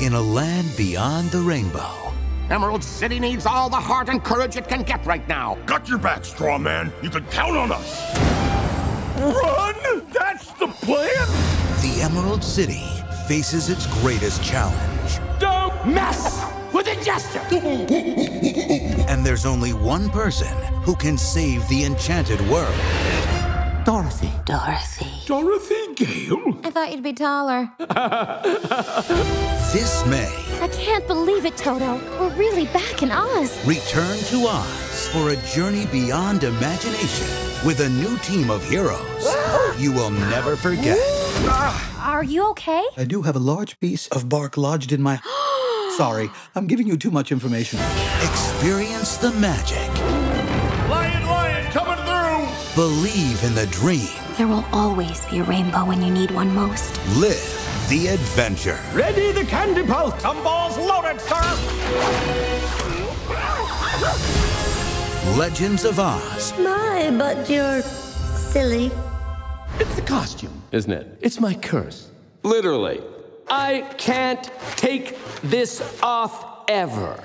in a land beyond the rainbow. Emerald City needs all the heart and courage it can get right now. Got your back, straw man. You can count on us. Run! That's the plan? The Emerald City faces its greatest challenge. Don't mess with the Jester! And there's only one person who can save the enchanted world. Dorothy. Dorothy Gale? I thought you'd be taller. This May, I can't believe it, Toto. We're really back in Oz. return to Oz for a journey beyond imagination with a new team of heroes you will never forget. Are you okay? I do have a large piece of bark lodged in my... Sorry, I'm giving you too much information. Experience the magic. Lion, coming through! Believe in the dream. There will always be a rainbow when you need one most. Live the adventure. Ready the candy boat! Some balls loaded, sir! Legends of Oz. My, but you're silly. It's a costume, isn't it? It's my curse. Literally. I can't take this off ever.